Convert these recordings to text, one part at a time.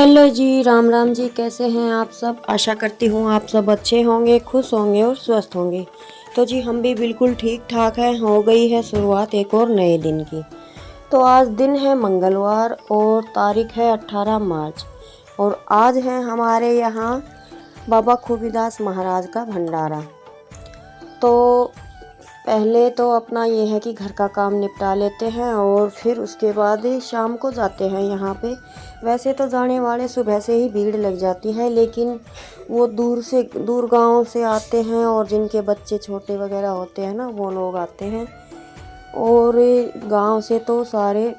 Hello जी, राम राम जी। कैसे हैं आप सब? आशा करती हूँ आप सब अच्छे होंगे, खुश होंगे और स्वस्थ होंगे। तो जी हम भी बिल्कुल ठीक ठाक हैं। हो गई है शुरुआत एक और नए दिन की। तो आज दिन है मंगलवार और तारीख है 18 मार्च और आज है हमारे यहाँ बाबा खूबीदास महाराज का भंडारा। तो पहले तो अपना ये है कि घर का काम निपटा लेते हैं और फिर उसके बाद शाम को जाते हैं यहाँ पे। वैसे तो जाने वाले सुबह से ही भीड़ लग जाती है, लेकिन वो दूर गांव से आते हैं और जिनके बच्चे छोटे वगैरह होते हैं ना, वो लोग आते हैं। और गांव से तो सारे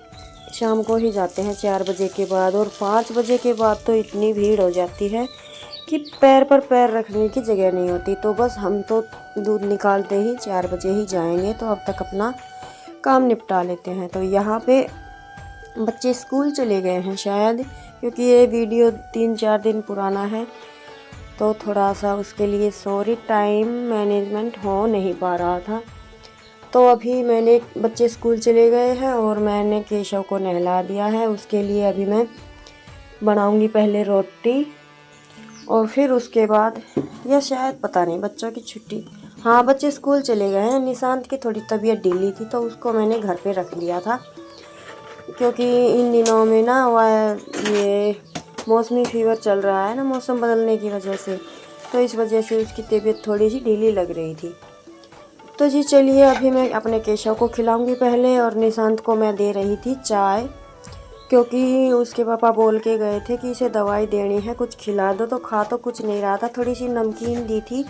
शाम को ही जाते हैं 4 बजे के बाद, और 5 बजे के बाद तो इतनी भीड़ हो जाती है कि पैर पर पैर रखने की जगह नहीं होती। तो बस हम तो दूध निकालते ही 4 बजे ही जाएंगे, तो अब तक अपना काम निपटा लेते हैं। तो यहाँ पे बच्चे स्कूल चले गए हैं शायद, क्योंकि ये वीडियो 3-4 दिन पुराना है, तो थोड़ा सा उसके लिए सॉरी, टाइम मैनेजमेंट हो नहीं पा रहा था। तो अभी मैंने बच्चे स्कूल चले गए हैं और मैंने केशव को नहला दिया है। उसके लिए अभी मैं बनाऊंगी पहले रोटी और फिर उसके बाद, या शायद पता नहीं, बच्चों की छुट्टी, हाँ बच्चे स्कूल चले गए हैं। निशांत की थोड़ी तबीयत ढीली थी तो उसको मैंने घर पे रख लिया था, क्योंकि इन दिनों में ना ये मौसमी फीवर चल रहा है ना, मौसम बदलने की वजह से, तो इस वजह से उसकी तबीयत थोड़ी सी ढीली लग रही थी। तो जी चलिए, अभी मैं अपने केशव को खिलाऊंगी पहले, और निशांत को मैं दे रही थी चाय, क्योंकि उसके पापा बोल के गए थे कि इसे दवाई देनी है, कुछ खिला दो। तो खा तो कुछ नहीं रहा था, थोड़ी सी नमकीन दी थी,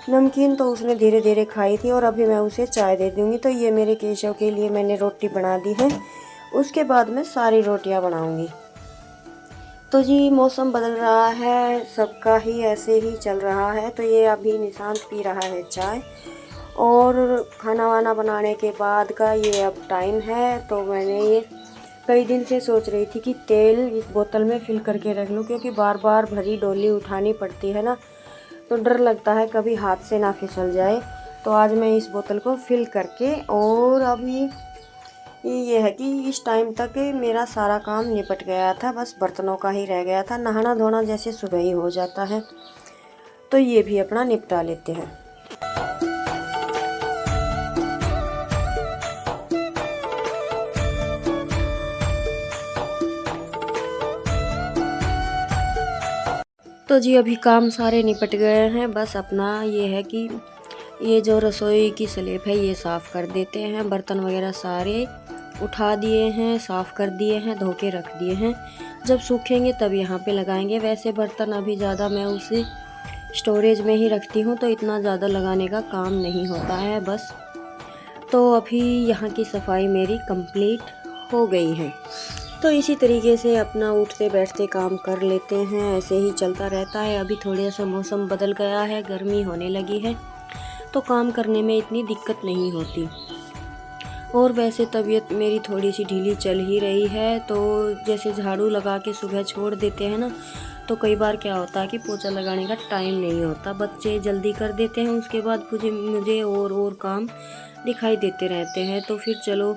नमकीन तो उसने धीरे धीरे खाई थी, और अभी मैं उसे चाय दे दूँगी। तो ये मेरे केशव के लिए मैंने रोटी बना दी है, उसके बाद मैं सारी रोटियां बनाऊंगी। तो जी मौसम बदल रहा है, सबका ही ऐसे ही चल रहा है। तो ये अभी निशांत पी रहा है चाय, और खाना वाना बनाने के बाद का ये अब टाइम है। तो मैंने ये कई दिन से सोच रही थी कि तेल इस बोतल में फिल करके रख लूँ, क्योंकि बार बार भरी डोली उठानी पड़ती है ना, तो डर लगता है कभी हाथ से ना फिसल जाए। तो आज मैं इस बोतल को फिल करके, और अभी ये है कि इस टाइम तक मेरा सारा काम निपट गया था, बस बर्तनों का ही रह गया था। नहाना धोना जैसे सुबह ही हो जाता है, तो ये भी अपना निपटा लेते हैं। तो जी अभी काम सारे निपट गए हैं, बस अपना ये है कि ये जो रसोई की स्लैब है ये साफ़ कर देते हैं। बर्तन वगैरह सारे उठा दिए हैं, साफ़ कर दिए हैं, धो के रख दिए हैं। जब सूखेंगे तब यहाँ पे लगाएंगे। वैसे बर्तन अभी ज़्यादा मैं उसे स्टोरेज में ही रखती हूँ, तो इतना ज़्यादा लगाने का काम नहीं होता है बस। तो अभी यहाँ की सफाई मेरी कंप्लीट हो गई है। तो इसी तरीके से अपना उठते बैठते काम कर लेते हैं, ऐसे ही चलता रहता है। अभी थोड़ा सा मौसम बदल गया है, गर्मी होने लगी है, तो काम करने में इतनी दिक्कत नहीं होती। और वैसे तबीयत मेरी थोड़ी सी ढीली चल ही रही है, तो जैसे झाड़ू लगा के सुबह छोड़ देते हैं ना, तो कई बार क्या होता है कि पोछा लगाने का टाइम नहीं होता, बच्चे जल्दी कर देते हैं, उसके बाद मुझे और काम दिखाई देते रहते हैं। तो फिर चलो,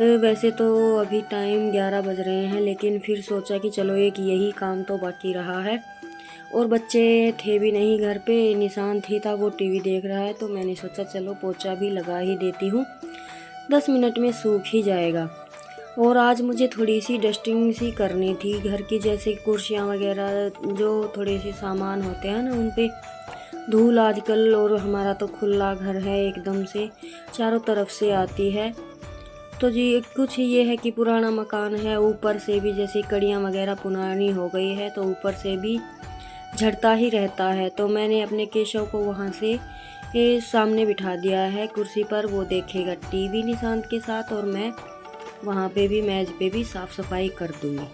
वैसे तो अभी टाइम 11 बज रहे हैं, लेकिन फिर सोचा कि चलो एक यही काम तो बाकी रहा है, और बच्चे थे भी नहीं घर पे, निशांत ही था, वो टीवी देख रहा है, तो मैंने सोचा चलो पोछा भी लगा ही देती हूँ, 10 मिनट में सूख ही जाएगा। और आज मुझे थोड़ी सी डस्टिंग सी करनी थी घर की, जैसे कुर्सियाँ वगैरह जो थोड़े से सामान होते हैं ना, उन पे धूल आजकल, और हमारा तो खुला घर है, एकदम से चारों तरफ से आती है। तो जी कुछ ये है कि पुराना मकान है, ऊपर से भी जैसे कड़ियाँ वगैरह पुरानी हो गई है, तो ऊपर से भी झड़ता ही रहता है। तो मैंने अपने केशव को वहाँ से सामने बिठा दिया है कुर्सी पर, वो देखेगा टीवी निशांत के साथ, और मैं वहाँ पे भी मेज पे भी साफ़ सफाई कर दूँगी।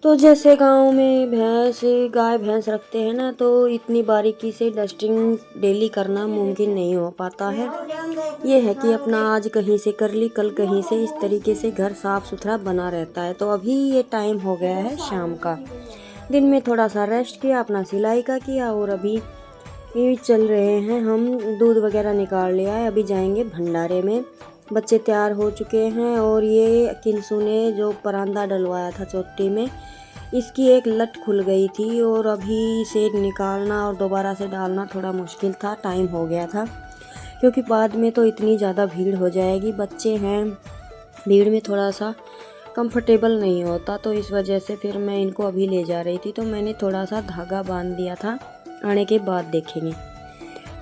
तो तो जैसे गांव में गाय भैंस रखते हैं ना, तो इतनी बारीकी से डस्टिंग डेली करना मुमकिन नहीं हो पाता है। ये है कि अपना आज कहीं से कर ली, कल कहीं से, इस तरीके से घर साफ सुथरा बना रहता है। तो अभी ये टाइम हो गया है शाम का। दिन में थोड़ा सा रेस्ट किया, अपना सिलाई का किया, और अभी ये चल रहे हैं हम। दूध वगैरह निकाल लिया है, अभी जाएंगे भंडारे में। बच्चे तैयार हो चुके हैं, और ये किंसू ने जो परांदा डलवाया था चोटी में, इसकी एक लट खुल गई थी, और अभी इसे निकालना और दोबारा से डालना थोड़ा मुश्किल था। टाइम हो गया था, क्योंकि बाद में तो इतनी ज़्यादा भीड़ हो जाएगी। बच्चे हैं, भीड़ में थोड़ा सा कंफर्टेबल नहीं होता, तो इस वजह से फिर मैं इनको अभी ले जा रही थी। तो मैंने थोड़ा सा धागा बांध दिया था, आने के बाद देखेंगे।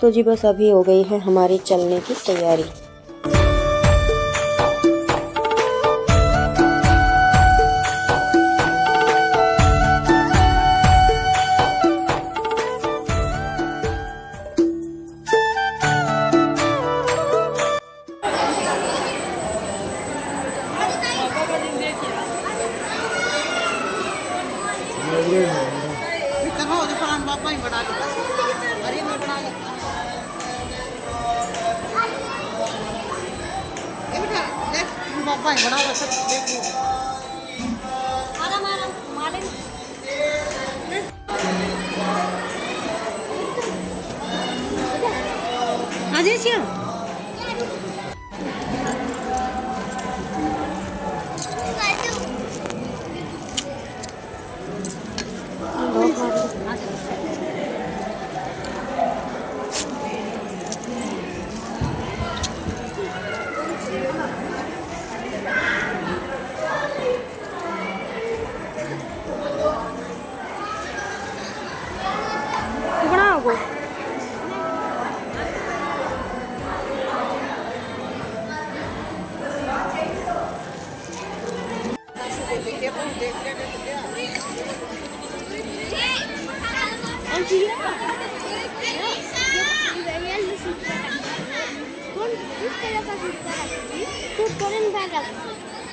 तो जी बस अभी हो गई है हमारी चलने की तैयारी।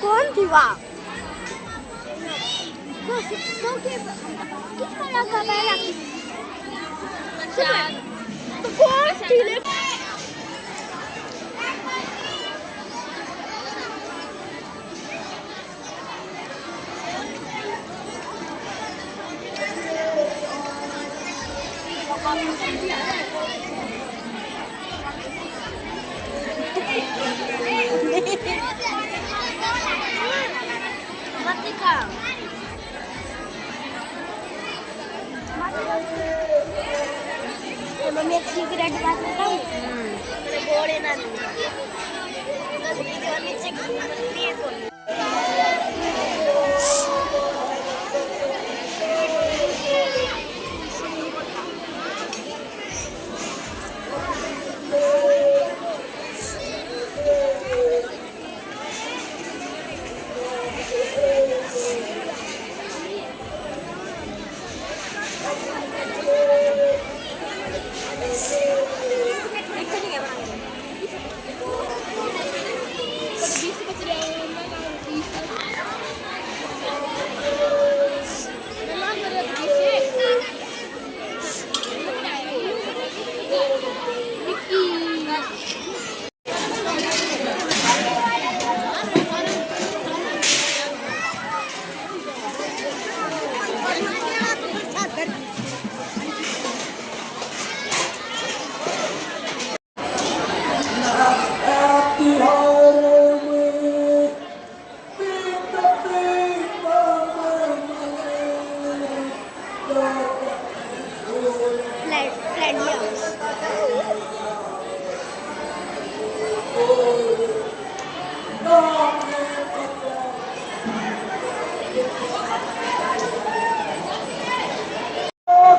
कौन थी वहाँ? तो किस तरह का बैग? तो कौन थी? मम्मी एक सिगरेट बात बताऊं? मेरे घोड़े ना गलती के नीचे घूमती है।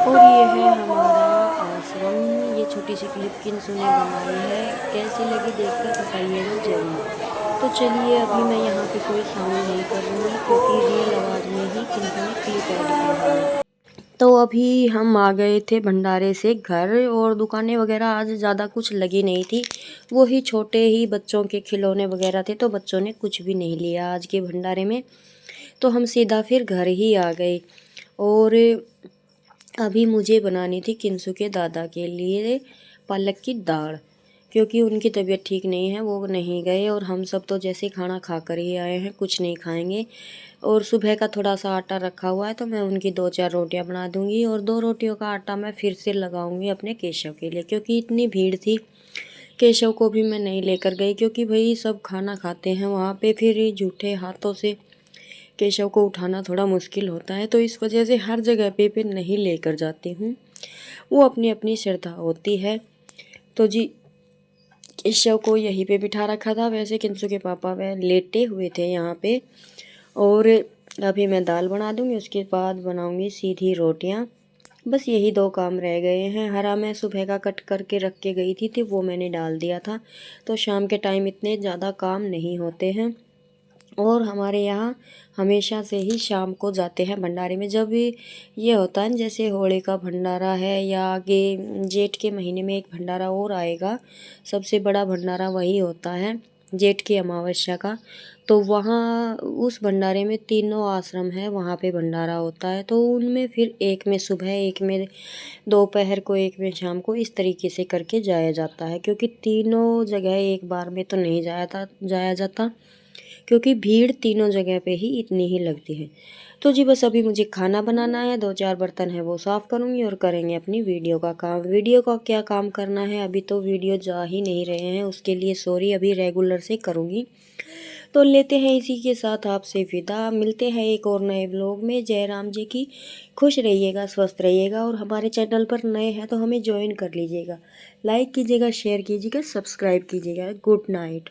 और ये है हमारा आश्रम। ये छोटी सी क्लिप किंसू ने बनाई है, कैसी लगी देखकर बताइएगा जरूर। तो चलिए, अभी मैं यहाँ पे कोई साउंड नहीं करूँगी, क्योंकि रियल आवाज़ में ही किंसू ने क्लिप ऐड किया है। तो अभी हम आ गए थे भंडारे से घर, और दुकानें वगैरह आज ज़्यादा कुछ लगी नहीं थी। वही छोटे ही बच्चों के खिलौने वगैरह थे, तो बच्चों ने कुछ भी नहीं लिया आज के भंडारे में। तो हम सीधा फिर घर ही आ गए। और अभी मुझे बनानी थी किंसु के दादा के लिए पालक की दाल, क्योंकि उनकी तबीयत ठीक नहीं है, वो नहीं गए और हम सब तो जैसे खाना खा कर ही आए हैं, कुछ नहीं खाएंगे। और सुबह का थोड़ा सा आटा रखा हुआ है तो मैं उनकी 2-4 रोटियां बना दूंगी और 2 रोटियों का आटा मैं फिर से लगाऊंगी अपने केशव के लिए, क्योंकि इतनी भीड़ थी। केशव को भी मैं नहीं लेकर गई, क्योंकि भाई सब खाना खाते हैं वहाँ पे, फिर ये झूठे हाथों से केशव को उठाना थोड़ा मुश्किल होता है, तो इस वजह से हर जगह पे नहीं लेकर जाती हूँ। वो अपनी अपनी श्रद्धा होती है। तो जी केशव को यहीं पे बिठा रखा था। वैसे किंसु के पापा वह लेटे हुए थे यहाँ पे। और अभी मैं दाल बना दूँगी, उसके बाद बनाऊँगी सीधी रोटियाँ। बस यही 2 काम रह गए हैं। हरा मैं सुबह का कट करके रख के गई थी वो मैंने डाल दिया था, तो शाम के टाइम इतने ज़्यादा काम नहीं होते हैं। और हमारे यहाँ हमेशा से ही शाम को जाते हैं भंडारे में। जब ये होता है जैसे होली का भंडारा है, या आगे जेठ के महीने में एक भंडारा और आएगा, सबसे बड़ा भंडारा वही होता है जेठ की अमावस्या का। तो वहाँ उस भंडारे में तीनों आश्रम है, वहाँ पे भंडारा होता है। तो उनमें फिर एक में सुबह, एक में दोपहर को, एक में शाम को, इस तरीके से करके जाया जाता है, क्योंकि तीनों जगह एक बार में तो नहीं जाया जाता, क्योंकि भीड़ तीनों जगह पे ही इतनी ही लगती है। तो जी बस अभी मुझे खाना बनाना है, 2-4 बर्तन है वो साफ़ करूँगी और करेंगे अपनी वीडियो का काम। वीडियो का क्या काम करना है, अभी तो वीडियो जा ही नहीं रहे हैं, उसके लिए सॉरी, अभी रेगुलर से करूँगी। तो लेते हैं इसी के साथ आपसे विदा। मिलते हैं एक और नए व्लॉग में। जय राम जी की। खुश रहिएगा, स्वस्थ रहिएगा, और हमारे चैनल पर नए हैं तो हमें ज्वाइन कर लीजिएगा। लाइक कीजिएगा, शेयर कीजिएगा, सब्सक्राइब कीजिएगा। Good night.